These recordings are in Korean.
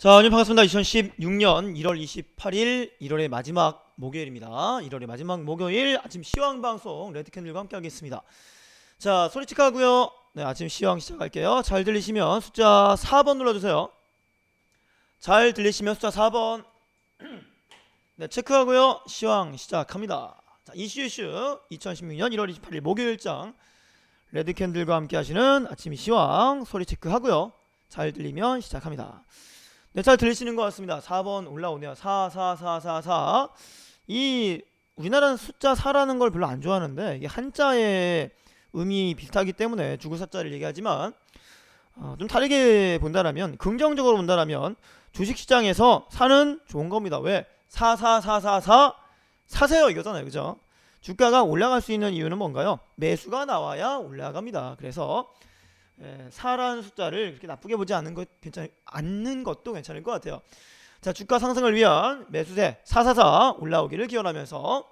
자, 오늘 반갑습니다. 2016년 1월 28일 1월의 마지막 목요일입니다. 1월의 마지막 목요일 아침 시황 방송 레드캔들과 함께 하겠습니다. 자, 소리 체크하고요. 네, 아침 시황 시작할게요. 잘 들리시면 숫자 4번 눌러주세요. 잘 들리시면 숫자 4번. 네, 체크하고요. 시황 시작합니다. 자, 이슈 2016년 1월 28일 목요일장 레드캔들과 함께 하시는 아침 시황 소리 체크하고요. 잘 들리면 시작합니다. 네, 잘 들리시는 것 같습니다. 4번 올라오네요. 4, 4, 4, 4, 4. 이 우리나라는 숫자 4라는 걸 별로 안 좋아하는데 이게 한자의 의미 비슷하기 때문에 주구사자를 얘기하지만 좀 다르게 본다라면, 긍정적으로 본다라면 주식시장에서 사는 좋은 겁니다. 왜? 4, 4, 4, 4, 4 사세요 이거잖아요. 그죠? 주가가 올라갈 수 있는 이유는 뭔가요? 매수가 나와야 올라갑니다. 그래서 4라는 숫자를 그렇게 나쁘게 보지 않는 것도 괜찮을 것 같아요. 자, 주가 상승을 위한 매수세 444 올라오기를 기원하면서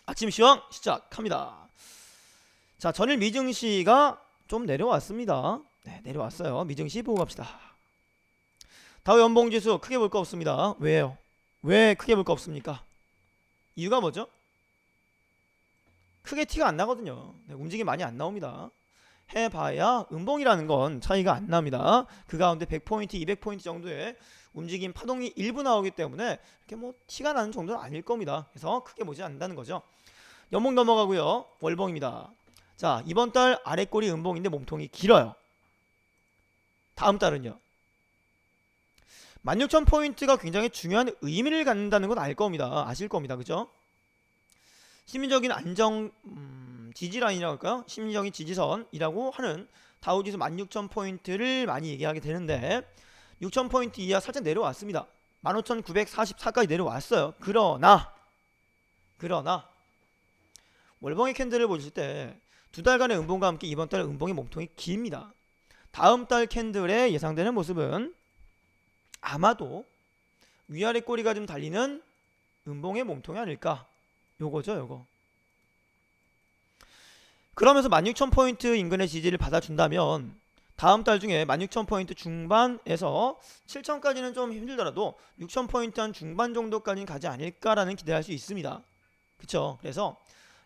아침 시황 시작합니다. 자, 전일 미증시가 좀 내려왔습니다. 네, 내려왔어요. 미증시 보고 갑시다. 다우 연봉지수 크게 볼 거 없습니다. 왜요? 왜 크게 볼 거 없습니까? 이유가 뭐죠? 크게 티가 안 나거든요. 네, 움직임 많이 안 나옵니다. 해봐야 음봉이라는 건 차이가 안 납니다. 그 가운데 100포인트, 200포인트 정도의 움직임 파동이 일부 나오기 때문에 이렇게 뭐 티가 나는 정도는 아닐 겁니다. 그래서 크게 보지 않는다는 거죠. 연봉 넘어가고요. 월봉입니다. 자, 이번 달 아래 꼬리 음봉인데 몸통이 길어요. 다음 달은요. 16,000포인트가 굉장히 중요한 의미를 갖는다는 건 알 겁니다. 아실 겁니다. 그죠? 심리적인 안정 지지라인이라고 할까요? 심리적인 지지선이라고 하는 다우지수 16,000포인트를 많이 얘기하게 되는데 6,000포인트 이하 살짝 내려왔습니다. 15,944까지 내려왔어요. 그러나 월봉의 캔들을 보실 때 두 달간의 음봉과 함께 이번 달 음봉의 몸통이 깁니다. 다음 달 캔들의 예상되는 모습은 아마도 위아래 꼬리가 좀 달리는 음봉의 몸통이 아닐까, 요거죠. 요거. 그러면서 16,000포인트 인근의 지지를 받아준다면 다음 달 중에 16,000포인트 중반에서 7,000까지는 좀 힘들더라도 6,000포인트 한 중반 정도까지는 가지 않을까라는 기대할 수 있습니다. 그쵸? 그래서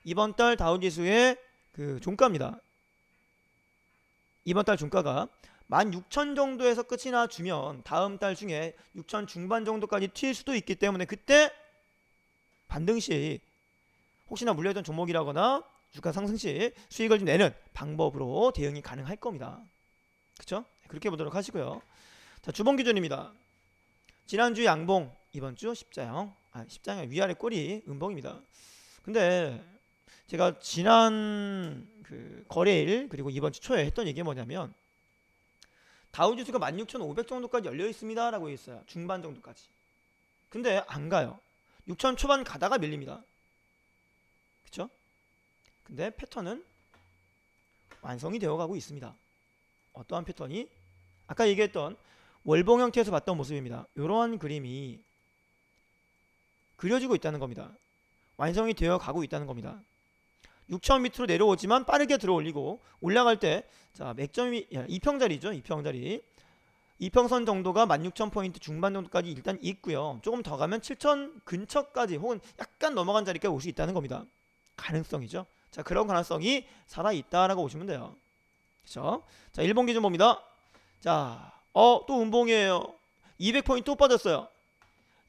이번 달 다우지수의 그 종가입니다. 이번 달 종가가 16,000 정도에서 끝이 나주면 다음 달 중에 6,000 중반 정도까지 튈 수도 있기 때문에 그때 반등 시 혹시나 물려있던 종목이라거나 주가 상승 시 수익을 좀 내는 방법으로 대응이 가능할 겁니다. 그쵸? 그렇게 보도록 하시고요. 자, 주봉 기준입니다. 지난주 양봉, 이번주 십자형, 십자형 위아래 꼬리 음봉입니다. 근데 제가 지난 그 거래일 그리고 이번주 초에 했던 얘기가 뭐냐면 다우지수가 16,500 정도까지 열려 있습니다 라고 했어요. 중반 정도까지. 근데 안 가요. 6,000 초반 가다가 밀립니다. 그쵸? 근데 패턴은 완성이 되어가고 있습니다. 어떠한 패턴이? 아까 얘기했던 월봉 형태에서 봤던 모습입니다. 이러한 그림이 그려지고 있다는 겁니다. 완성이 되어가고 있다는 겁니다. 6,000 밑으로 내려오지만 빠르게 들어올리고 올라갈 때 자, 맥점이 2평자리죠. 2평자리. 2평선 정도가 16,000포인트 중반 정도까지 일단 있고요. 조금 더 가면 7,000 근처까지 혹은 약간 넘어간 자리까지 올 수 있다는 겁니다. 가능성이죠. 자, 그런 가능성이 살아있다라고 보시면 돼요. 그쵸? 자, 일본 기준 봅니다. 자, 또 음봉이에요. 200포인트 또 빠졌어요.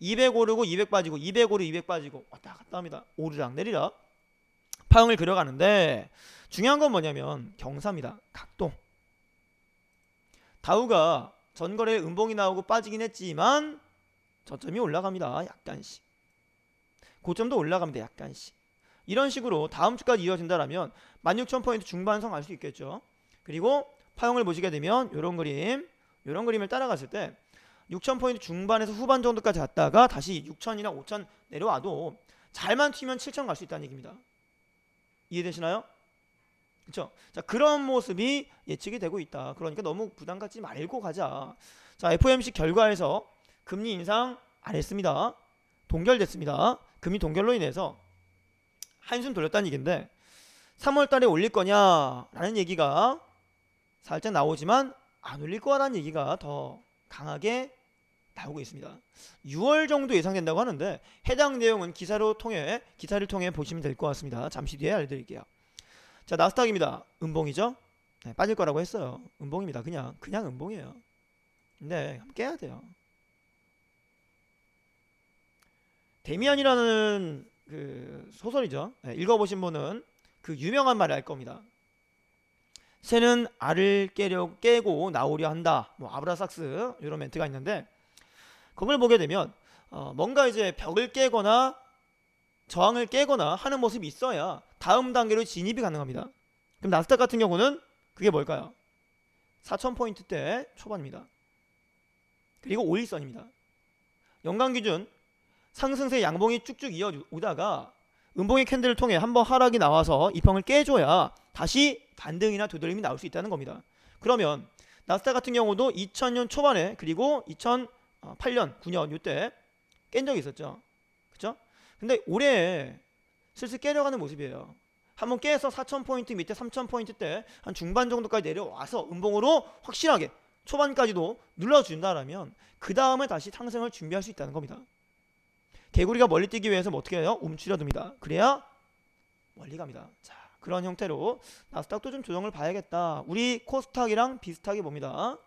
200 오르고 200 빠지고 200 오르고 200 빠지고 왔다 갔다 합니다. 오르락 내리락 파형을 그려가는데 중요한 건 뭐냐면 경사입니다. 각도. 다우가 전거래에 음봉이 나오고 빠지긴 했지만 저점이 올라갑니다. 약간씩. 고점도 올라갑니다. 약간씩. 이런 식으로 다음 주까지 이어진다라면 16,000포인트 중반선 갈 수 있겠죠. 그리고 파형을 보시게 되면 이런 그림을 따라갔을 때 6,000포인트 중반에서 후반 정도까지 갔다가 다시 6,000이나 5,000 내려와도 잘만 튀면 7,000 갈 수 있다는 얘기입니다. 이해되시나요? 그렇죠? 자, 그런 모습이 예측이 되고 있다. 그러니까 너무 부담 갖지 말고 가자. 자, FOMC 결과에서 금리 인상 안 했습니다. 동결됐습니다. 금리 동결로 인해서 한숨 돌렸다는 얘기인데 3월 달에 올릴 거냐라는 얘기가 살짝 나오지만 안 올릴 거라는 얘기가 더 강하게 나오고 있습니다. 6월 정도 예상된다고 하는데 해당 내용은 기사를 통해 보시면 될 것 같습니다. 잠시 뒤에 알려드릴게요. 자, 나스닥입니다. 음봉이죠? 네, 빠질 거라고 했어요. 음봉입니다. 그냥 음봉이에요. 근데 깨야 돼요. 데미안이라는 그 소설이죠. 네, 읽어보신 분은 그 유명한 말을 알 겁니다. 새는 알을 깨고 나오려 한다. 뭐 아브라삭스 이런 멘트가 있는데 그걸 보게 되면 뭔가 이제 벽을 깨거나 저항을 깨거나 하는 모습이 있어야 다음 단계로 진입이 가능합니다. 그럼 나스닥 같은 경우는 그게 뭘까요? 4,000포인트대 초반입니다. 그리고 5일선입니다. 연간 기준 상승세 양봉이 쭉쭉 이어오다가 음봉의 캔들을 통해 한번 하락이 나와서 이 평을 깨줘야 다시 반등이나 되돌림이 나올 수 있다는 겁니다. 그러면 나스닥 같은 경우도 2000년 초반에 그리고 2008년, 9년 이때 깬 적이 있었죠. 그렇죠? 근데 올해 슬슬 깨려가는 모습이에요. 한번 깨서 4,000포인트 밑에 3,000포인트 때 한 중반 정도까지 내려와서 음봉으로 확실하게 초반까지도 눌러준다라면 그 다음에 다시 상승을 준비할 수 있다는 겁니다. 개구리가 멀리 뛰기 위해서 뭐 어떻게 해요? 움츠려듭니다. 그래야 멀리 갑니다. 자, 그런 형태로 나스닥도 좀 조정을 봐야겠다. 우리 코스닥이랑 비슷하게 봅니다.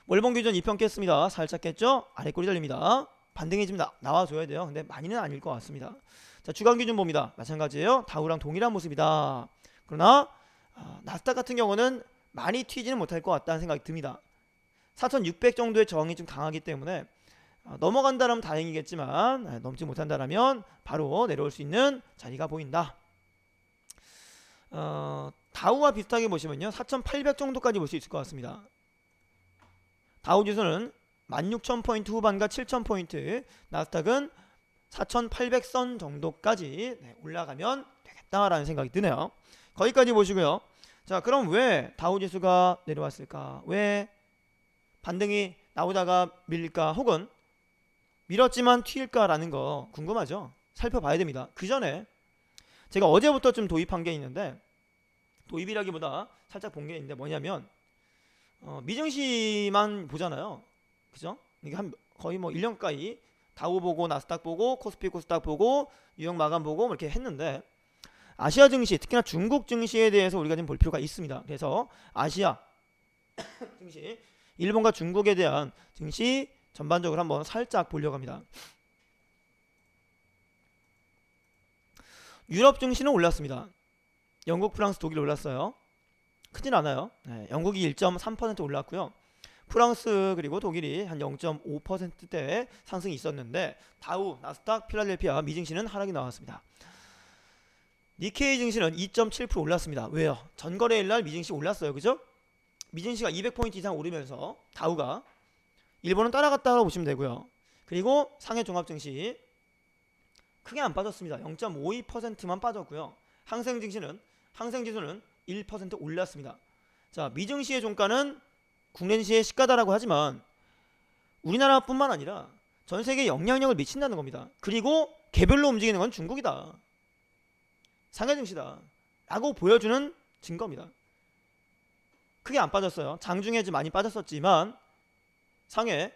월봉 기준 2편 깼습니다. 살짝 깼죠? 아래 꼬리 달립니다. 반등이 좀 나와줘야 돼요. 근데 많이는 아닐 것 같습니다. 자, 주간 기준 봅니다. 마찬가지예요. 다우랑 동일한 모습이다. 그러나 나스닥 같은 경우는 많이 튀지는 못할 것 같다는 생각이 듭니다. 4,600 정도의 저항이 좀 강하기 때문에 넘어간다면 다행이겠지만 넘지 못한다면 바로 내려올 수 있는 자리가 보인다. 다우와 비슷하게 보시면요. 4,800 정도까지 볼 수 있을 것 같습니다. 다우 지수는 16,000포인트 후반과 7,000포인트, 나스닥은 4,800선 정도까지 올라가면 되겠다라는 생각이 드네요. 거기까지 보시고요. 자, 그럼 왜 다우 지수가 내려왔을까? 왜 반등이 나오다가 밀릴까? 혹은 밀었지만 튀일까라는 거 궁금하죠? 살펴봐야 됩니다. 그 전에 제가 어제부터 좀 도입한 게 있는데, 도입이라기보다 살짝 본 게 있는데 뭐냐면 미증시만 보잖아요. 그죠? 이게 한 거의 뭐 1년 가까이 다우 보고 나스닥 보고 코스피 코스닥 보고 유형 마감 보고 뭐 이렇게 했는데, 아시아 증시, 특히나 중국 증시에 대해서 우리가 좀 볼 필요가 있습니다. 그래서 아시아 증시, 일본과 중국에 대한 증시 전반적으로 한번 살짝 보려고 합니다. 유럽 증시는 올랐습니다. 영국, 프랑스, 독일 올랐어요. 크진 않아요. 네, 영국이 1.3% 올랐고요. 프랑스 그리고 독일이 한 0.5%대 상승이 있었는데, 다우, 나스닥, 필라델피아, 미증시는 하락이 나왔습니다. 니케이 증시는 2.7% 올랐습니다. 왜요? 전거래일날 미증시 올랐어요. 그죠? 미증시가 200포인트 이상 오르면서 다우가 일본은 따라갔다고 보시면 되고요. 그리고 상해 종합증시 크게 안 빠졌습니다. 0.52%만 빠졌고요. 항생지수는 1% 올랐습니다. 자, 미증시의 종가는 국내시의 시가다라고 하지만 우리나라뿐만 아니라 전 세계에 영향력을 미친다는 겁니다. 그리고 개별로 움직이는 건 중국이다, 상해 증시다 라고 보여주는 증거입니다. 크게 안 빠졌어요. 장중에 좀 많이 빠졌었지만 상해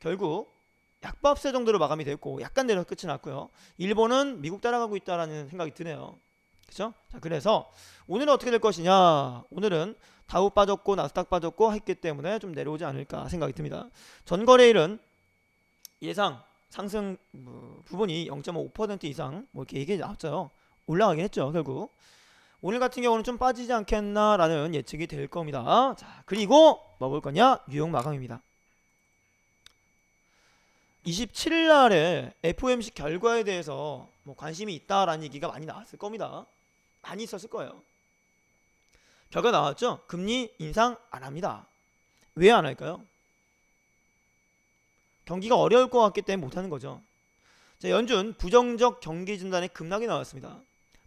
결국 약밥세 정도로 마감이 됐고 약간 내려서 끝이 났고요. 일본은 미국 따라가고 있다라는 생각이 드네요. 그죠? 자, 그래서 오늘은 어떻게 될 것이냐. 오늘은 다우 빠졌고 나스닥 빠졌고 했기 때문에 좀 내려오지 않을까 생각이 듭니다. 전거래일은 예상 상승 부분이 0.5% 이상 뭐 이렇게 얘기 나왔죠. 올라가긴 했죠. 결국 오늘 같은 경우는 좀 빠지지 않겠나라는 예측이 될 겁니다. 자, 그리고 뭐 볼 거냐? 뉴욕 마감입니다. 27일 날에 FOMC 결과에 대해서 뭐 관심이 있다라는 얘기가 많이 나왔을 겁니다. 많이 있었을 거예요. 결과 나왔죠? 금리 인상 안 합니다. 왜 안 할까요? 경기가 어려울 것 같기 때문에 못하는 거죠. 자, 연준 부정적 경기 진단에 급락이 나왔습니다.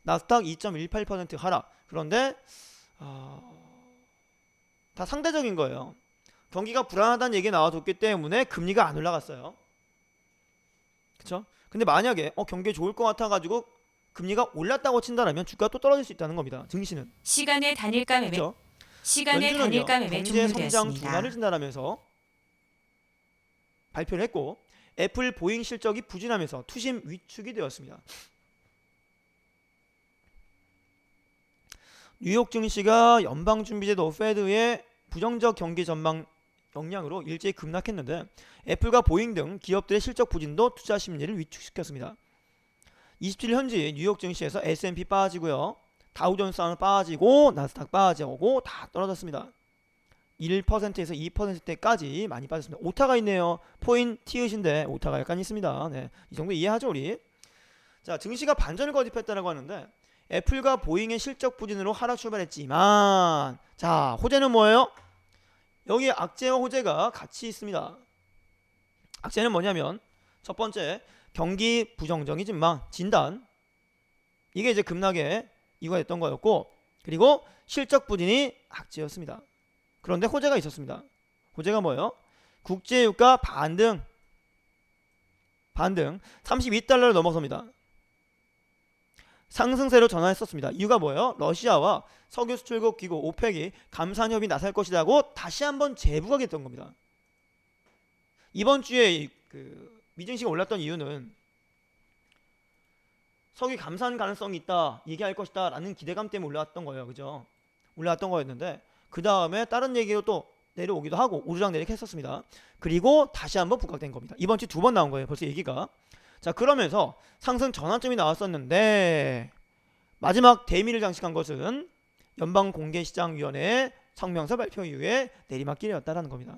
나스닥 2.18% 하락. 그런데 다 상대적인 거예요. 경기가 불안하다는 얘기 나와줬기 때문에 금리가 안 올라갔어요. 그쵸? 근데 만약에 경기 좋을 것 같아가지고 금리가 올랐다고 친다라면 주가 또 떨어질 수 있다는 겁니다. 증시는. 시간의 단일가 매매. 그렇죠? 시간의 단일가 매매 경제 성장 종료되었습니다. 둔화를 진단하면서 발표를 했고 애플 보잉 실적이 부진하면서 투심 위축이 되었습니다. 뉴욕 증시가 연방준비제도 페드의 부정적 경기 전망 영향으로 일제히 급락했는데 애플과 보잉 등 기업들의 실적 부진도 투자 심리를 위축시켰습니다. 27일 현지 뉴욕 증시에서 S&P 빠지고요. 다우존스는 빠지고 나스닥 빠지고 다 떨어졌습니다. 1%에서 2%대까지 많이 빠졌습니다. 오타가 있네요. 포인 티읕인데 오타가 약간 있습니다. 네, 이 정도 이해하죠 우리? 자, 증시가 반전을 거듭했다라고 하는데 애플과 보잉의 실적 부진으로 하락 출발했지만 자, 호재는 뭐예요? 여기 악재와 호재가 같이 있습니다. 악재는 뭐냐면 첫 번째 경기 부정적인 전망 진단, 이게 이제 급락의 이유가 됐던 거였고, 그리고 실적 부진이 악재였습니다. 그런데 호재가 있었습니다. 호재가 뭐예요? 국제유가 반등 32달러를 넘어섭니다. 상승세로 전환했었습니다. 이유가 뭐예요? 러시아와 석유 수출국 기구 오펙이 감산협이 나설 것이라고 다시 한번 재부가 됐던 겁니다. 이번 주에 그 미증시가 올랐던 이유는 석유 감산 가능성이 있다, 얘기할 것이다 라는 기대감 때문에 올라왔던 거예요. 그죠? 올라왔던 거였는데 그 다음에 다른 얘기로 또 내려오기도 하고 오르락내리락 했었습니다. 그리고 다시 한번 부각된 겁니다. 이번 주 두 번 나온 거예요. 벌써 얘기가. 자, 그러면서 상승 전환점이 나왔었는데 마지막 대미를 장식한 것은 연방공개시장위원회의 성명서 발표 이후에 내리막길이었다라는 겁니다.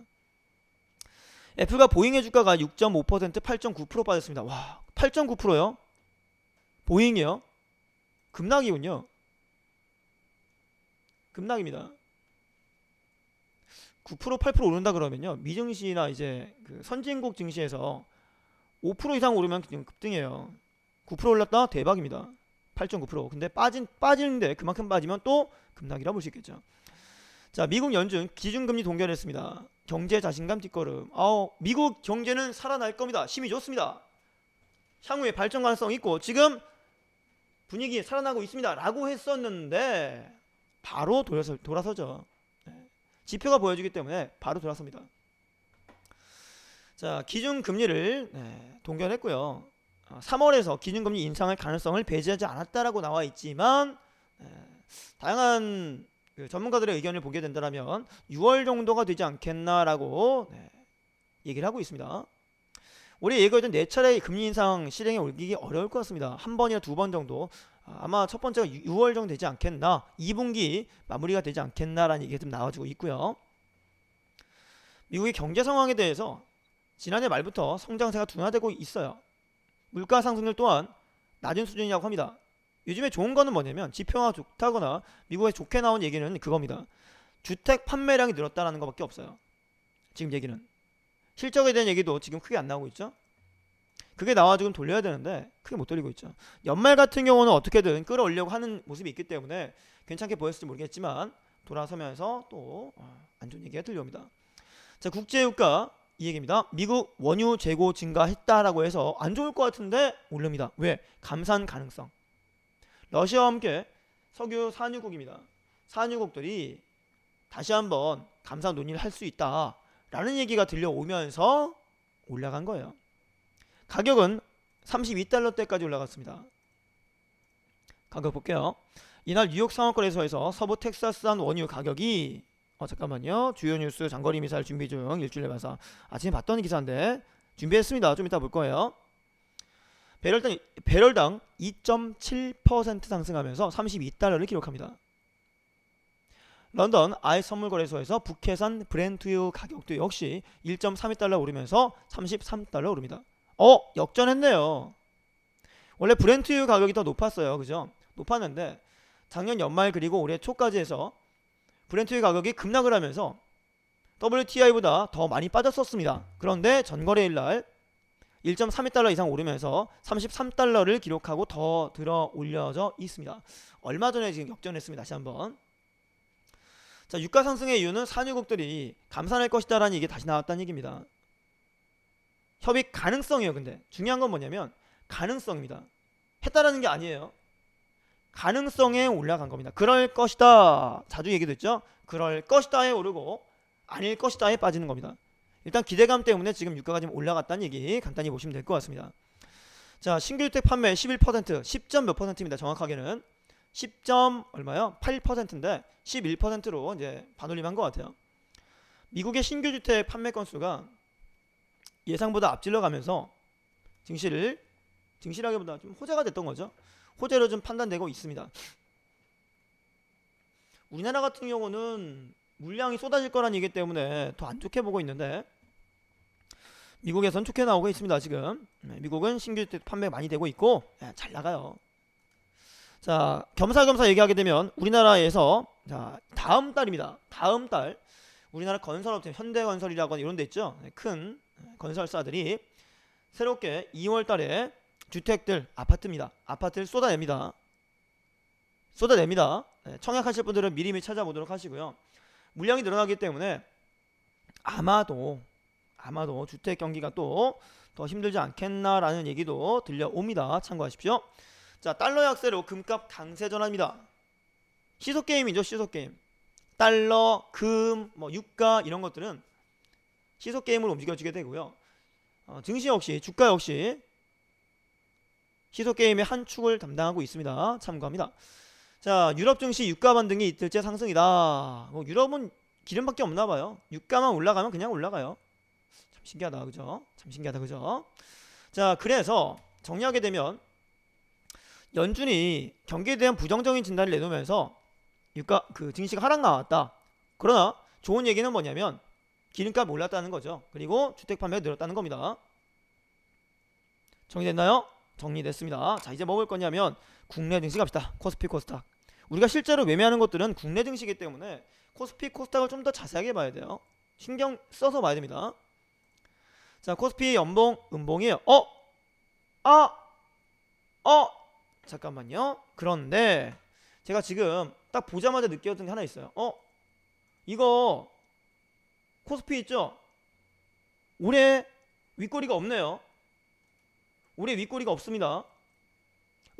애플과 보잉의 주가가 6.5%, 8.9% 빠졌습니다. 와, 8.9%요? 보잉이요? 급락이군요. 급락입니다. 9%, 8% 오른다 그러면요, 미증시나 이제 그 선진국 증시에서 5% 이상 오르면 그냥 급등이에요. 9% 올랐다? 대박입니다. 8.9%. 근데 빠지는데 그만큼 빠지면 또 급락이라 볼 수 있겠죠. 자, 미국 연준 기준금리 동결했습니다. 경제 자신감 뒷걸음. 미국 경제는 살아날 겁니다. 힘이 좋습니다. 향후에 발전 가능성 있고 지금 분위기 살아나고 있습니다 라고 했었는데 바로 돌아서죠. 지표가 보여주기 때문에 바로 돌아섭니다. 자, 기준금리를 동결했고요. 3월에서 기준금리 인상할 가능성을 배제하지 않았다라고 나와 있지만 다양한 그 전문가들의 의견을 보게 된다면 6월 정도가 되지 않겠나라고 얘기를 하고 있습니다. 올해 예고했던 4차례의 금리 인상 실행에 옮기기 어려울 것 같습니다. 한 번이나 두 번 정도. 아마 첫 번째가 6월 정도 되지 않겠나, 2분기 마무리가 되지 않겠나라는 얘기가 좀 나와주고 있고요. 미국의 경제 상황에 대해서 지난해 말부터 성장세가 둔화되고 있어요. 물가 상승률 또한 낮은 수준이라고 합니다. 요즘에 좋은 거는 뭐냐면 지표가 좋다거나 미국에 좋게 나온 얘기는 그겁니다. 주택 판매량이 늘었다는 것밖에 없어요. 지금 얘기는. 실적에 대한 얘기도 지금 크게 안 나오고 있죠. 그게 나와주면 돌려야 되는데 크게 못 돌리고 있죠. 연말 같은 경우는 어떻게든 끌어올려고 하는 모습이 있기 때문에 괜찮게 보였을지 모르겠지만 돌아서면서 또 안 좋은 얘기가 들려옵니다. 자, 국제유가 이 얘기입니다. 미국 원유 재고 증가했다라고 해서 안 좋을 것 같은데 오릅니다. 왜? 감산 가능성. 러시아와 함께 석유 산유국입니다. 산유국들이 다시 한번 감산 논의를 할 수 있다라는 얘기가 들려오면서 올라간 거예요. 가격은 32달러대까지 올라갔습니다. 가격 볼게요. 이날 뉴욕 상업거래소에서 서부 텍사스산 원유 가격이 잠깐만요. 주요 뉴스 장거리 미사일 준비 중 일주일에 봐서 아침에 봤던 기사인데 준비했습니다. 좀 이따 볼 거예요. 배럴당 2.7% 상승하면서 32달러를 기록합니다. 런던 아이 선물거래소에서 북해산 브렌트유 가격도 역시 1.32달러 오르면서 33달러 오릅니다. 역전했네요. 원래 브렌트유 가격이 더 높았어요. 그죠? 높았는데 작년 연말 그리고 올해 초까지 해서 브렌트유 가격이 급락을 하면서 WTI보다 더 많이 빠졌었습니다. 그런데 전거래일 날 1.32달러 이상 오르면서 33달러를 기록하고 더 들어 올려져 있습니다. 얼마 전에 지금 역전했습니다. 다시 한번. 자, 유가 상승의 이유는 산유국들이 감산할 것이다라는 얘기 다시 나왔다는 얘기입니다. 협의 가능성이에요. 근데 중요한 건 뭐냐면 가능성입니다. 했다라는 게 아니에요. 가능성에 올라간 겁니다. 그럴 것이다. 자주 얘기됐죠. 그럴 것이다에 오르고 아닐 것이다에 빠지는 겁니다. 일단 기대감 때문에 지금 유가가 좀 올라갔다는 얘기 간단히 보시면 될 것 같습니다. 자, 신규주택 판매 11%, 10점 몇 %입니다. 정확하게는 10점 얼마요? 8%인데 11%로 이제 반올림한 것 같아요. 미국의 신규주택 판매 건수가 예상보다 앞질러 가면서 증시라기보다 좀 호재가 됐던 거죠. 호재로 좀 판단되고 있습니다. 우리나라 같은 경우는 물량이 쏟아질 거란 얘기 때문에 더 안 좋게 보고 있는데 미국에선 좋게 나오고 있습니다. 지금 미국은 신규주택 판매 많이 되고 있고 잘 나가요. 자, 겸사겸사 얘기하게 되면 우리나라에서 자, 다음 달입니다. 다음 달 우리나라 건설업체 현대건설이라거나 이런 데 있죠. 큰 건설사들이 새롭게 2월 달에 주택들 아파트입니다. 아파트를 쏟아냅니다. 청약하실 분들은 미리미리 찾아보도록 하시고요. 물량이 늘어나기 때문에 아마도 주택 경기가 또 더 힘들지 않겠나라는 얘기도 들려옵니다. 참고하십시오. 자, 달러 약세로 금값 강세 전환입니다. 시속 게임이죠. 시속 게임. 달러, 금, 유가 이런 것들은 시속 게임으로 움직여지게 되고요. 증시 역시 주가 역시 시속 게임의 한 축을 담당하고 있습니다. 참고합니다. 자, 유럽 증시 유가 반등이 이틀째 상승이다. 유럽은 기름밖에 없나 봐요. 유가만 올라가면 그냥 올라가요. 참 신기하다, 그죠? 자, 그래서 정리하게 되면 연준이 경기에 대한 부정적인 진단을 내놓으면서 유가 증시가 하락 나왔다. 그러나 좋은 얘기는 뭐냐면 기름값 올랐다는 거죠. 그리고 주택 판매가 늘었다는 겁니다. 정리됐나요? 정리됐습니다. 자, 이제 뭐 볼 거냐면 국내 증시 갑시다. 코스피 코스닥. 우리가 실제로 매매하는 것들은 국내 증시이기 때문에 코스피 코스닥을 좀 더 자세하게 봐야 돼요. 신경 써서 봐야 됩니다. 자, 코스피 음봉이에요. 잠깐만요. 그런데 제가 지금 딱 보자마자 느꼈던 게 하나 있어요. 이거 코스피 있죠? 올해 윗꼬리가 없네요. 올해 윗꼬리가 없습니다.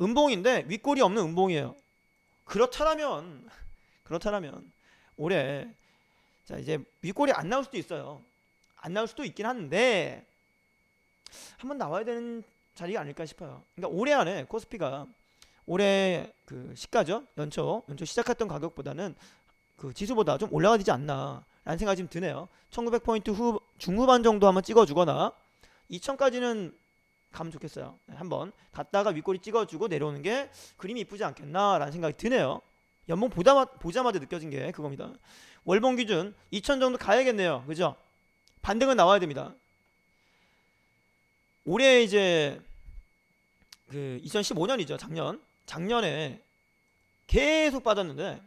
음봉인데 윗꼬리 없는 음봉이에요. 그렇다면 올해 자, 이제 윗꼬리 안 나올 수도 있어요. 안 나올 수도 있긴 한데 한번 나와야 되는 자리가 아닐까 싶어요. 그러니까 올해 안에 코스피가 올해 시가죠, 연초 시작했던 가격보다는 지수보다 좀 올라가야 되지 않나 라는 생각이 좀 드네요. 1900포인트 중후반 정도 한번 찍어주거나 2000까지는 가면 좋겠어요. 한번 갔다가 윗꼬리 찍어주고 내려오는 게 그림이 이쁘지 않겠나 라는 생각이 드네요. 연봉 보자마자 느껴진 게 그겁니다. 월봉 기준 2000 정도 가야겠네요. 그죠? 반등은 나와야 됩니다. 올해 이제 2015년이죠. 작년에 계속 빠졌는데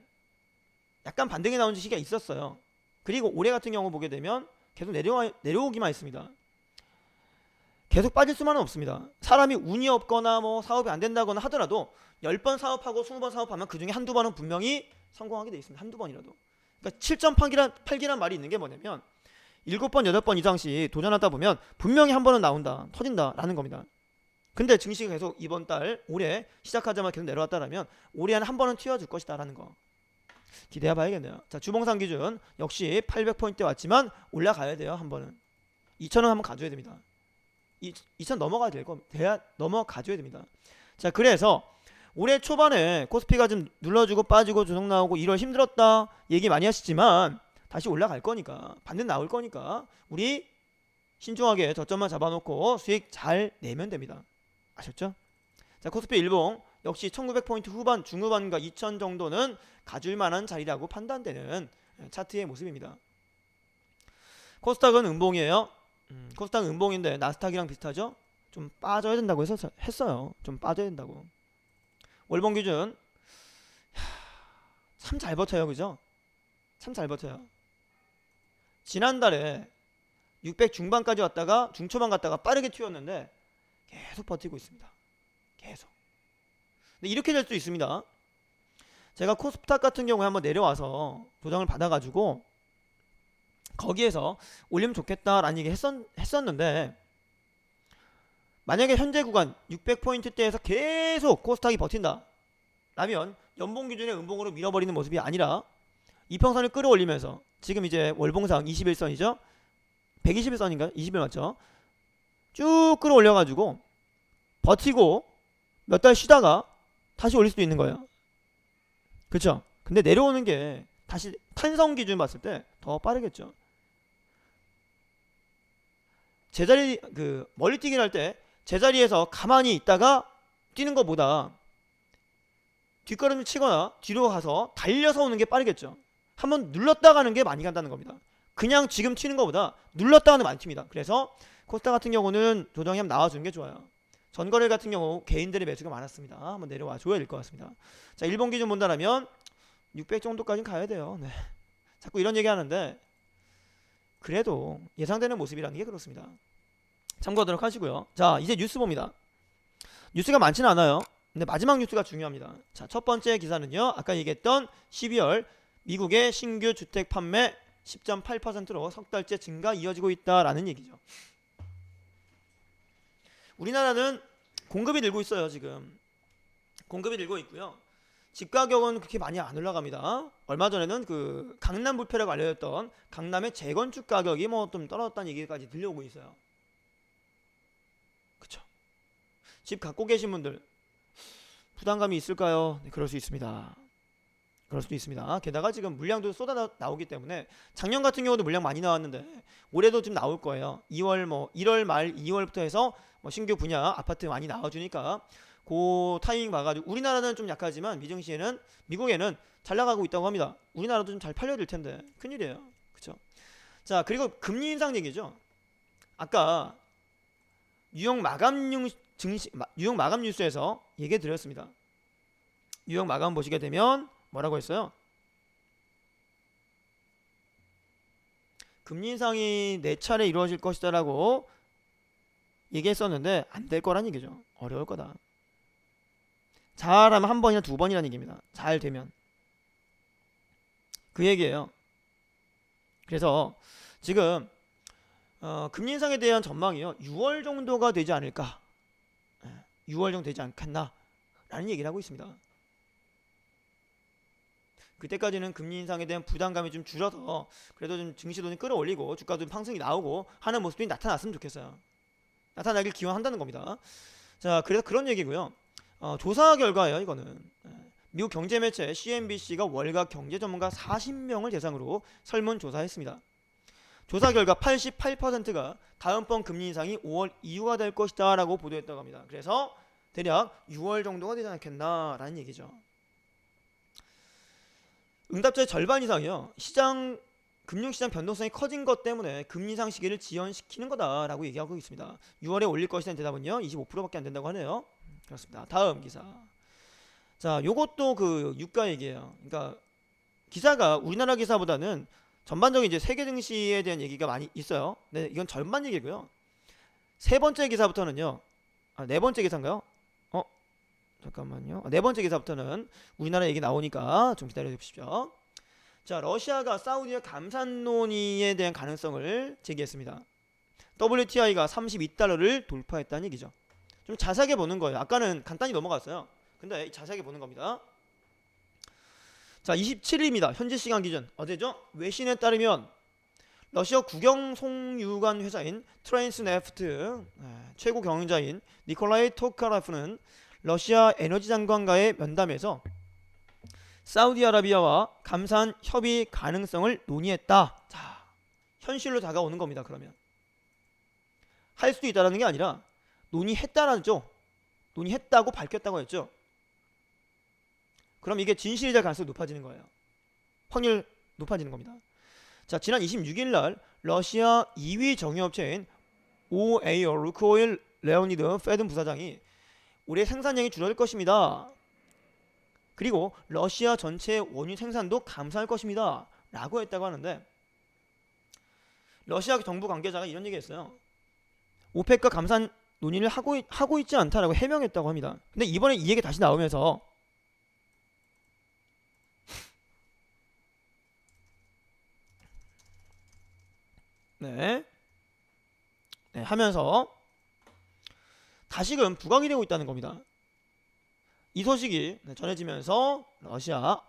약간 반등이 나온 시기가 있었어요. 그리고 올해 같은 경우 보게 되면 계속 내려오기만 했습니다. 계속 빠질 수만은 없습니다. 사람이 운이 없거나 사업이 안 된다거나 하더라도 10번 사업하고 20번 사업하면 그 중에 한두 번은 분명히 성공하게 돼 있습니다. 한두 번이라도. 그러니까 7.8기란 말이 있는 게 뭐냐면 7번, 8번 이상씩 도전하다 보면 분명히 한 번은 나온다, 터진다라는 겁니다. 근데 증시가 계속 이번 달 올해 시작하자마자 계속 내려왔다라면 올해 한 번은 튀어줄 것이다라는 거 기대해 봐야겠네요. 자, 주봉상 기준 역시 800포인트 왔지만 올라가야 돼요. 한 번은 2000원 한번 가져야 됩니다. 2000 넘어가줘야 됩니다. 자, 그래서 올해 초반에 코스피가 좀 눌러주고 빠지고 조정 나오고 1월 힘들었다 얘기 많이 하시지만 다시 올라갈 거니까 반등 나올 거니까 우리 신중하게 저점만 잡아놓고 수익 잘 내면 됩니다. 아셨죠? 자, 코스피 일봉 역시 1900포인트 후반 중후반과 2000 정도는 가줄 만한 자리라고 판단되는 차트의 모습입니다. 코스닥은 음봉이에요. 코스닥은 음봉인데 나스닥이랑 비슷하죠? 좀 빠져야 된다고 했어요. 좀 빠져야 된다고. 월봉 기준 참 잘 버텨요. 그죠? 참 잘 버텨요. 지난달에 600 중반까지 왔다가 중초반 갔다가 빠르게 튀었는데 계속 버티고 있습니다. 계속. 근데 이렇게 될 수 있습니다. 제가 코스닥 같은 경우에 한번 내려와서 도장을 받아가지고 거기에서 올리면 좋겠다라는 얘기 했었는데 만약에 현재 구간 600포인트대에서 계속 코스닥이 버틴다 라면 연봉 기준의 음봉으로 밀어버리는 모습이 아니라 이평선을 끌어올리면서 지금 이제 월봉상 21선이죠. 121선인가요? 20일 맞죠? 쭉 끌어올려가지고 버티고 몇 달 쉬다가 다시 올릴 수도 있는 거예요. 그쵸? 근데 내려오는 게 다시 탄성 기준 봤을 때 더 빠르겠죠. 제자리 그 멀리 뛰기를 할 때 제자리에서 가만히 있다가 뛰는 것보다 뒷걸음을 치거나 뒤로 가서 달려서 오는 게 빠르겠죠. 한번 눌렀다 가는 게 많이 간다는 겁니다. 그냥 지금 튀는 것보다 눌렀다 가는 게 많이 튑니다. 그래서 코스타 같은 경우는 조정이 한번 나와주는 게 좋아요. 전거래 같은 경우 개인들의 매수가 많았습니다. 한번 내려와 줘야 될 것 같습니다. 자, 일본 기준 본다라면 600 정도까지는 가야 돼요. 네. 자꾸 이런 얘기 하는데 그래도 예상되는 모습이라는 게 그렇습니다. 참고하도록 하시고요. 자, 이제 뉴스 봅니다. 뉴스가 많지는 않아요. 근데 마지막 뉴스가 중요합니다. 자, 첫 번째 기사는요. 아까 얘기했던 12월 미국의 신규 주택 판매 10.8%로 석 달째 증가 이어지고 있다라는 얘기죠. 우리나라는 공급이 늘고 있어요. 지금 공급이 늘고 있고요. 집 가격은 그렇게 많이 안 올라갑니다. 얼마 전에는 그 강남 부패라고 알려졌던 강남의 재건축 가격이 뭐 좀 떨어졌다는 얘기까지 들려오고 있어요. 그쵸? 집 갖고 계신 분들 부담감이 있을까요? 네, 그럴 수 있습니다. 그럴 수도 있습니다. 게다가 지금 물량도 쏟아 나오기 때문에 작년 같은 경우도 물량 많이 나왔는데 올해도 좀 나올 거예요. 2월 뭐 1월 말 2월부터 해서 뭐 신규 분야 아파트 많이 나와주니까 그 타이밍 봐가지고 우리나라는 좀 약하지만 미국에는 잘 나가고 있다고 합니다. 우리나라도 좀 잘 팔려야 될 텐데 큰일이에요. 그렇죠? 자, 그리고 금리 인상 얘기죠. 아까 뉴욕 마감 뉴스에서 얘기 드렸습니다. 뉴욕 마감 보시게 되면 뭐라고 했어요? 금리 인상이 4차례 이루어질 것이다 라고 얘기했었는데 안 될 거란 얘기죠. 어려울 거다. 잘하면 한 번이나 두 번이라는 얘기입니다. 잘 되면. 그 얘기예요. 그래서 지금 금리 인상에 대한 전망이요. 6월 정도가 되지 않을까. 6월 정도 되지 않겠나 라는 얘기를 하고 있습니다. 그때까지는 금리 인상에 대한 부담감이 좀 줄어서 그래도 좀 증시도 좀 끌어올리고 주가도 좀 상승이 나오고 하는 모습이 나타났으면 좋겠어요. 나타나길 기원한다는 겁니다. 자, 그래서 그런 얘기고요. 조사 결과예요. 이거는 미국 경제 매체 CNBC가 월가 경제 전문가 40명을 대상으로 설문조사했습니다. 조사 결과 88%가 다음번 금리 인상이 5월 이후가 될 것이다 라고 보도했다고 합니다. 그래서 대략 6월 정도가 되지 않겠나 라는 얘기죠. 응답자의 절반 이상이요. 금융시장 변동성이 커진 것 때문에 금리 인상 시기를 지연시키는 거다라고 얘기하고 있습니다. 6월에 올릴 것이라는 대답은요. 25%밖에 안 된다고 하네요. 그렇습니다. 다음 기사. 자, 요것도 그 유가 얘기예요. 그러니까 기사가 우리나라 기사보다는 전반적인 이제 세계 증시에 대한 얘기가 많이 있어요. 네, 이건 전반 얘기고요. 세 번째 기사부터는요. 네 번째 기사인가요? 잠깐만요. 네 번째 기사부터는 우리나라 얘기 나오니까 좀 기다려 주십시오. 자, 러시아가 사우디와 감산 논의에 대한 가능성을 제기했습니다. WTI가 32달러를 돌파했다는 얘기죠. 좀 자세하게 보는 거예요. 아까는 간단히 넘어갔어요. 근데 자세하게 보는 겁니다. 자, 27일입니다. 현지 시간 기준 어제죠? 외신에 따르면 러시아 국영 송유관 회사인 트랜스네프트 최고 경영자인 니콜라이 토카라프는 러시아 에너지 장관과의 면담에서 사우디아라비아와 감산 협의 가능성을 논의했다. 자, 현실로 다가오는 겁니다. 그러면 할 수도 있다라는 게 아니라 논의했다라죠. 논의했다고 밝혔다고 했죠. 그럼 이게 진실이 될 가능성이 높아지는 거예요. 확률 높아지는 겁니다. 자, 지난 26일 날 러시아 2위 정유업체인 OAO 루크오일 레오니드 페든 부사장이 올해 생산량이 줄어들 것입니다. 그리고 러시아 전체 원유 생산도 감소할 것입니다. 라고 했다고 하는데 러시아 정부 관계자가 이런 얘기했어요. 오펙과 감산 논의를 하고 있지 않다라고 해명했다고 합니다. 근데 이번에 이 얘기 다시 나오면서 하면서 다시금 부각이 되고 있다는 겁니다. 이 소식이 전해지면서 러시아,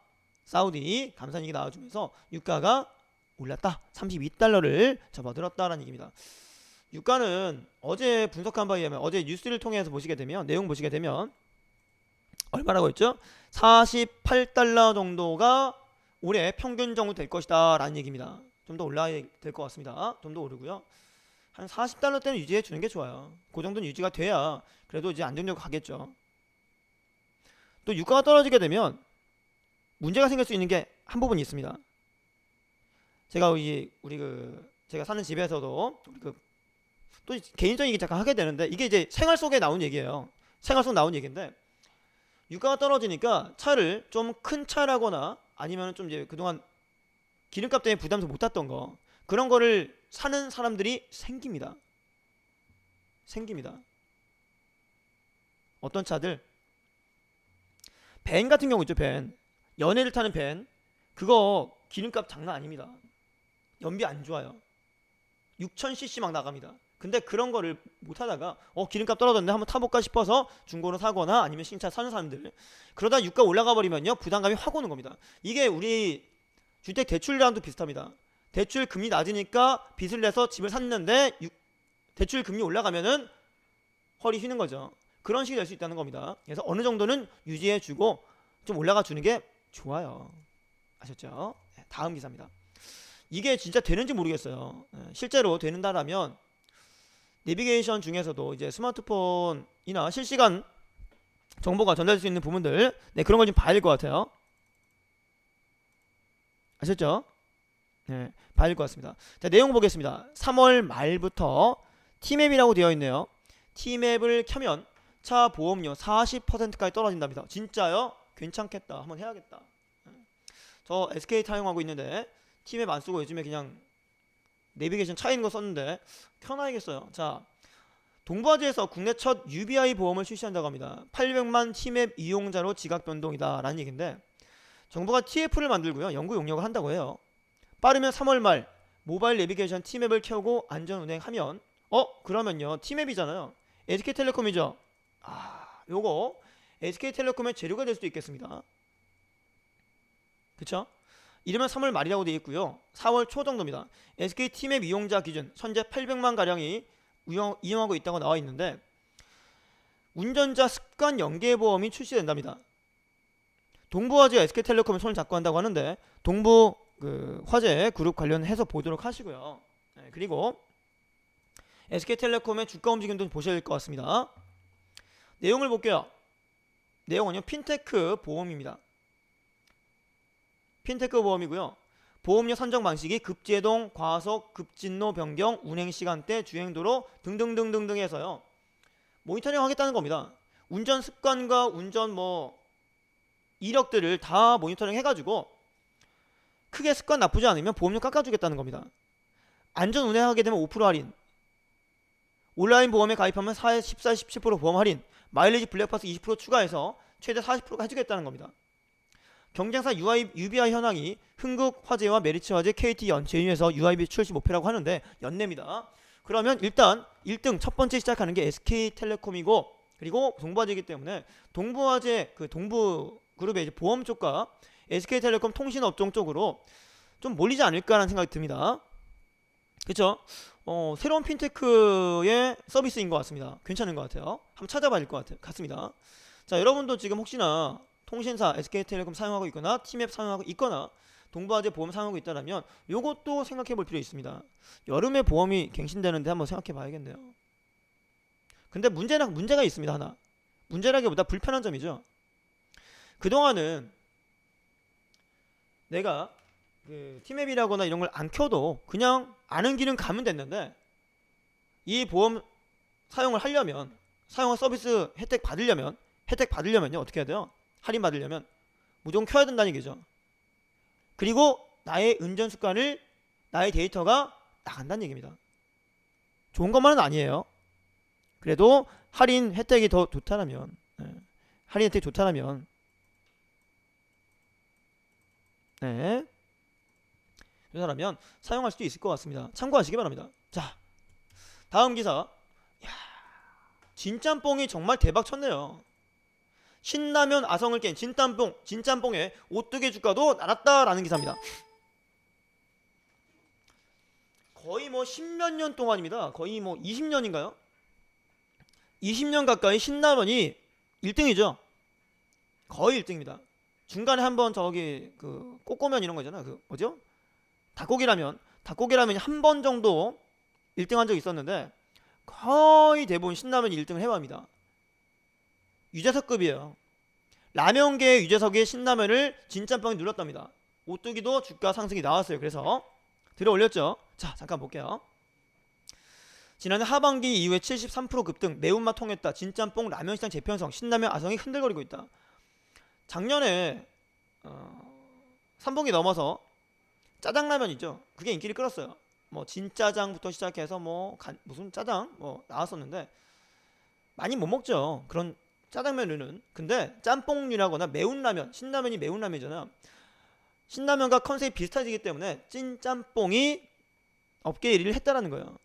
사우디 감산익이 나와주면서 유가가 올랐다. 32달러를 접어들었다라는 얘기입니다. 유가는 어제 분석한 바에 의하면 어제 뉴스를 통해서 보시게 되면 내용 보시게 되면 얼마라고 했죠? 48달러 정도가 올해 평균 정도 될 것이다 라는 얘기입니다. 좀 더 올라야 될 것 같습니다. 좀 더 오르고요. 한 40달러대는 유지해 주는 게 좋아요. 그 정도는 유지가 돼야 그래도 이제 안정적으로 가겠죠. 또 유가가 떨어지게 되면 문제가 생길 수 있는 게 한 부분이 있습니다. 제가 제가 사는 집에서도 또 개인적인 얘기 잠깐 하게 되는데 이게 이제 생활 속에 나온 얘기예요. 생활 속 나온 얘기인데 유가가 떨어지니까 차를 좀 큰 차라거나 아니면 좀 이제 그동안 기름값 때문에 부담해서 못 탔던 거 그런 거를 사는 사람들이 생깁니다. 어떤 차들? 밴 같은 경우 있죠. 밴. 연애를 타는 밴. 그거 기름값 장난 아닙니다. 연비 안 좋아요. 6000cc 막 나갑니다. 근데 그런 거를 못 하다가 기름값 떨어졌는데 한번 타볼까 싶어서 중고로 사거나 아니면 신차 사는 사람들 그러다 유가 올라가 버리면요 부담감이 확 오는 겁니다. 이게 우리 주택 대출이랑도 비슷합니다. 대출 금리 낮으니까 빚을 내서 집을 샀는데 대출 금리 올라가면은 허리 휘는 거죠. 그런 식이 될 수 있다는 겁니다. 그래서 어느 정도는 유지해 주고 좀 올라가 주는 게 좋아요. 아셨죠? 다음 기사입니다. 이게 진짜 되는지 모르겠어요. 실제로 되는다라면 내비게이션 중에서도 이제 스마트폰이나 실시간 정보가 전달될 수 있는 부분들 그런 걸 좀 봐야 될 것 같아요. 아셨죠? 네, 봐야 될 것 같습니다. 자, 내용 보겠습니다. 3월 말부터 T맵이라고 되어 있네요. T맵을 켜면 차 보험료 40%까지 떨어진답니다. 진짜요? 괜찮겠다. 한번 해야겠다. 저 SK 사용하고 있는데 T맵 안 쓰고 요즘에 그냥 내비게이션 차 있는 거 썼는데 켜놔야겠어요. 자, 동부아지에서 국내 첫 UBI 보험을 출시한다고 합니다. 800만 T맵 이용자로 지각 변동이다 라는 얘기인데 정부가 TF를 만들고요. 연구 용역을 한다고 해요. 빠르면 3월 말 모바일 내비게이션 T맵을 켜고 안전 운행하면 그러면요. T맵이잖아요. SK텔레콤이죠. 요거 SK텔레콤의 재료가 될 수도 있겠습니다. 그쵸? 이르면 3월 말이라고 되어 있고요. 4월 초 정도입니다. SK T맵 이용자 기준 현재 800만 가량이 이용하고 있다고 나와 있는데 운전자 습관 연계보험이 출시된답니다. 동부화재 SK텔레콤이 손을 잡고 한다고 하는데 동부 화재 그룹 관련해서 보도록 하시고요. 그리고 SK텔레콤의 주가 움직임도 보셔야 될 것 같습니다. 내용을 볼게요. 내용은요. 핀테크 보험입니다. 핀테크 보험이고요. 보험료 산정 방식이 급제동, 과속, 급진로 변경, 운행 시간대, 주행도로 등등등등등 해서요. 모니터링 하겠다는 겁니다. 운전 습관과 운전 이력들을 다 모니터링 해가지고 크게 습관 나쁘지 않으면 보험료 깎아주겠다는 겁니다. 안전 운행하게 되면 5% 할인, 온라인 보험에 가입하면 14, 17% 보험 할인, 마일리지 블랙박스 20% 추가해서 최대 40%가 해주겠다는 겁니다. 경쟁사 UBI 현황이 흥국 화재와 메리츠 화재, KT 제휴에서 UIB 출시 목표라고 하는데 연내입니다. 그러면 일단 1등 첫 번째 시작하는 게 SK텔레콤이고 그리고 동부화재이기 때문에 동부화재 동부그룹의 이제 보험 쪽과 SK텔레콤 통신업종 쪽으로 좀 몰리지 않을까라는 생각이 듭니다. 그쵸? 새로운 핀테크의 서비스인 것 같습니다. 괜찮은 것 같아요. 한번 찾아봐야 될 것 같습니다. 자, 여러분도 지금 혹시나 통신사 SK텔레콤 사용하고 있거나 T맵 사용하고 있거나 동부화재 보험 사용하고 있다면 요것도 생각해 볼 필요 있습니다. 여름에 보험이 갱신되는데 한번 생각해 봐야겠네요. 근데 문제가 있습니다. 하나. 문제라기보다 불편한 점이죠. 그동안은 내가 T맵이라거나 이런 걸 안 켜도 그냥 아는 길은 가면 됐는데 이 보험 사용을 하려면 사용한 서비스 혜택 받으려면요 어떻게 해야 돼요? 할인 받으려면 무조건 켜야 된다는 얘기죠. 그리고 나의 운전 습관을 나의 데이터가 나간다는 얘기입니다. 좋은 것만은 아니에요. 그래도 할인 혜택이 더 좋다라면 할인 혜택이 좋다라면 좋다라면 사용할 수도 있을 것 같습니다. 참고하시기 바랍니다. 자, 다음 기사. 진짬뽕이 정말 대박 쳤네요. 신라면 아성을 깬 진짬뽕의 오뚜기 주가도 날았다라는 기사입니다. 거의 뭐 10몇 년 동안입니다. 거의 뭐 20년인가요? 20년 가까이 신라면이 1등이죠. 거의 1등입니다. 중간에 한번 저기 그 꼬꼬면 이런 거 있잖아. 그 뭐죠? 닭고기라면이 한 번 정도 1등 한 적이 있었는데 거의 대부분 신라면이 1등을 해왔습니다. 유재석급이에요. 라면계의 유재석의 신라면을 진짬뽕이 눌렀답니다. 오뚜기도 주가 상승이 나왔어요. 그래서 들어 올렸죠. 자, 잠깐 볼게요. 지난해 하반기 이후에 73% 급등, 매운맛 통했다. 진짬뽕 라면시장 재편성, 신라면 아성이 흔들거리고 있다. 작년에 3분기 넘어서 짜장라면 있죠. 그게 인기를 끌었어요. 뭐 진짜장부터 시작해서 뭐 무슨 짜장 뭐 나왔었는데 많이 못 먹죠. 그런 짜장면류는. 근데 짬뽕류라거나 매운 라면, 신라면이 매운 라면이잖아. 신라면과 컨셉이 비슷해지기 때문에 찐짬뽕이 업계 1위를 했다라는 거예요.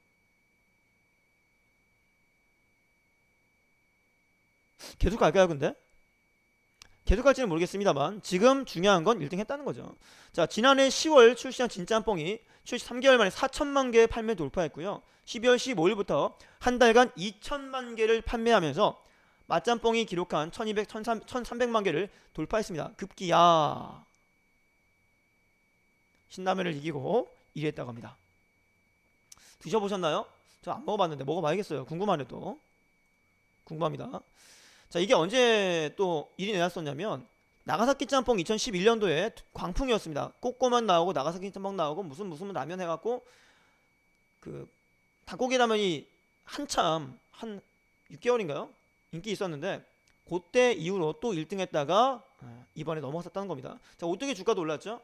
계속 갈까요 근데? 계속 갈지는 모르겠습니다만 지금 중요한 건 1등 했다는 거죠. 자, 지난해 10월 출시한 진짬뽕이 출시 3개월 만에 4천만 개의 판매 돌파했고요. 12월 15일부터 한 달간 2천만 개를 판매하면서 맛짬뽕이 기록한 1200, 1300만 개를 돌파했습니다. 급기야 신라면을 이기고 1위 했다고 합니다. 드셔보셨나요? 저 안 먹어봤는데 먹어봐야겠어요. 궁금하네 또. 궁금합니다. 자, 이게 언제 또 1위 내놨었냐면 나가사키 짬뽕 2011년도에 광풍이었습니다. 꼬꼬만 나오고 나가사키 짬뽕 나오고 무슨 라면 해갖고 그 닭고기 라면이 한참 한 6개월인가요? 인기 있었는데 그때 이후로 또 1등 했다가 이번에 넘어섰다는 겁니다. 자, 오뚜기 주가도 올랐죠.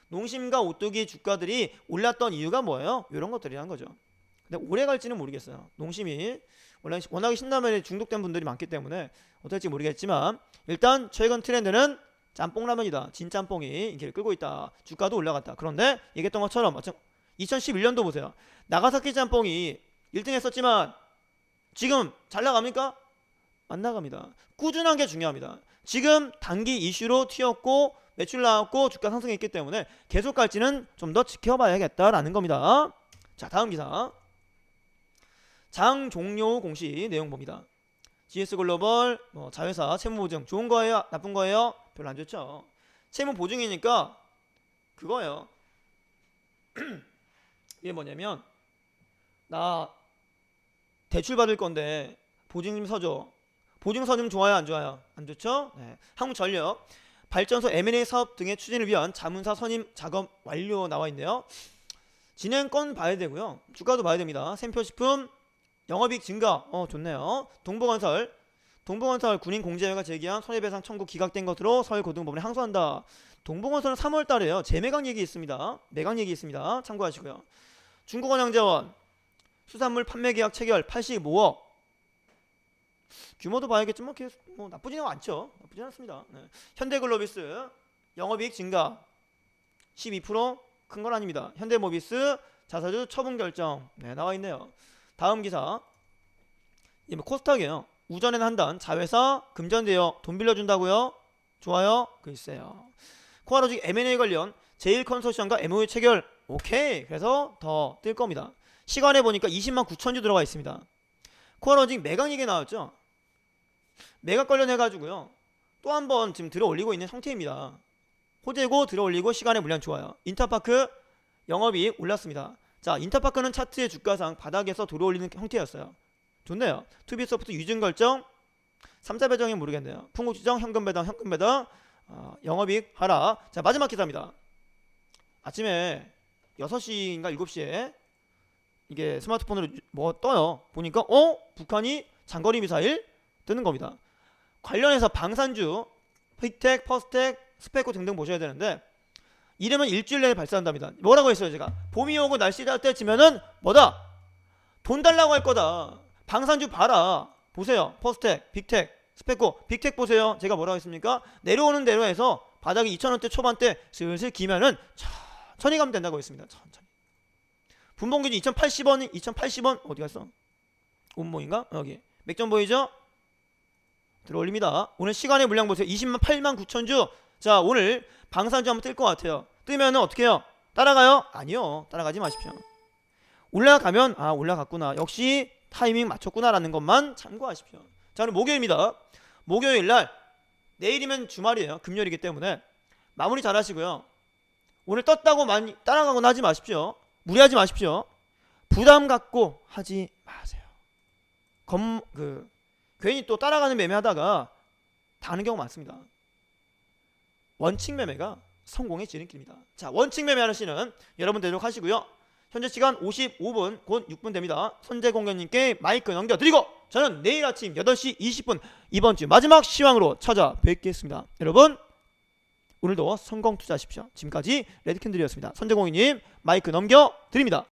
농심과 오뚜기 주가들이 올랐던 이유가 뭐예요? 이런 것들이란 거죠. 근데 오래 갈지는 모르겠어요. 농심이 워낙에 신라면에 중독된 분들이 많기 때문에 어떨지 모르겠지만 일단 최근 트렌드는 짬뽕라면이다. 진짬뽕이 인기를 끌고 있다. 주가도 올라갔다. 그런데 얘기했던 것처럼 2011년도 보세요. 나가사키 짬뽕이 1등 했었지만 지금 잘 나갑니까? 안 나갑니다. 꾸준한 게 중요합니다. 지금 단기 이슈로 튀었고 매출 나왔고 주가 상승했기 때문에 계속 갈지는 좀 더 지켜봐야겠다라는 겁니다. 자, 다음 기사. 장 종료 공시 내용 봅니다. GS글로벌 자회사 채무보증 좋은 거예요? 나쁜 거예요? 별로 안 좋죠. 채무보증이니까 그거예요. 이게 뭐냐면 나 대출 받을 건데 보증 좀 서줘. 보증 서주면 좋아요? 안 좋아요? 안 좋죠? 네. 한국전력 발전소 M&A 사업 등의 추진을 위한 자문사 선임 작업 완료 나와 있네요. 진행건 봐야 되고요. 주가도 봐야 됩니다. 샘표식품 영업이익 증가 좋네요. 동부건설 군인 공제회가 제기한 손해배상 청구 기각된 것으로 서울고등법원에 항소한다. 동부건설은 3월달에요. 재매각 얘기 있습니다. 매각 얘기 있습니다. 참고하시고요. 중국원양자원 수산물 판매 계약 체결 85억. 규모도 봐야겠지만 뭐 나쁘지는 않죠. 나쁘지 않습니다. 네. 현대글로비스 영업이익 증가 12% 큰 건 아닙니다. 현대모비스 자사주 처분 결정 나와 있네요. 다음 기사 코스닥이에요. 우전에는 한단 자회사 금전대여 돈 빌려준다고요? 좋아요? 글쎄요. 코아로직 M&A 관련 제일컨소시엄과 MOU 체결 오케이. 그래서 더 뜰 겁니다. 시간에 보니까 20만 9천주 들어가 있습니다. 코아로직 매각 얘기 나왔죠. 매각 관련해가지고요. 또 한 번 지금 들어 올리고 있는 상태입니다. 호재고 들어 올리고 시간에 물량 좋아요. 인터파크 영업이익 올랐습니다. 자, 인터파크는 차트의 주가상 바닥에서 들어올리는 형태였어요. 좋네요. 투비소프트 유증결정 3자 배정이 모르겠네요. 풍국지정 현금배당 영업이익 하락. 자, 마지막 기사입니다. 아침에 6시인가 7시에 이게 스마트폰으로 뭐 떠요. 보니까 북한이 장거리 미사일 뜨는 겁니다. 관련해서 방산주 픽텍, 퍼스텍, 스페코 등등 보셔야 되는데 이러면 일주일 내에 발사한답니다. 뭐라고 했어요 제가? 봄이 오고 날씨 따뜻해지면은 뭐다? 돈 달라고 할 거다. 방산주 봐라. 보세요. 퍼스텍, 빅텍, 스페코. 빅텍 보세요. 제가 뭐라고 했습니까? 내려오는 대로 해서 바닥이 2,000원대 초반대 슬슬 기면은 천천히 가면 된다고 했습니다. 천천히. 분봉기준 2,080원 어디 갔어? 온모인가? 여기 맥점 보이죠? 들어올립니다. 오늘 시간의 물량 보세요. 28만 9천주. 자, 오늘 방산주 한번 뜰 것 같아요. 뜨면은 어떻게 해요? 따라가요? 아니요. 따라가지 마십시오. 올라가면 아 올라갔구나, 역시 타이밍 맞췄구나라는 것만 참고하십시오. 자, 그럼 목요일입니다. 목요일날, 내일이면 주말이에요. 금요일이기 때문에 마무리 잘 하시고요. 오늘 떴다고 많이 따라가거나 하지 마십시오. 무리하지 마십시오. 부담 갖고 하지 마세요. 괜히 또 따라가는 매매하다가 당하는 경우 많습니다. 원칙 매매가 성공의 지름길입니다. 자, 원칙 매매하는 씨는 여러분 되도록 하시고요. 현재 시간 55분, 곧 6분 됩니다. 선재공연님께 마이크 넘겨드리고 저는 내일 아침 8시 20분 이번 주 마지막 시황으로 찾아뵙겠습니다. 여러분 오늘도 성공 투자하십시오. 지금까지 레드캔들이었습니다. 선재공연님 마이크 넘겨드립니다.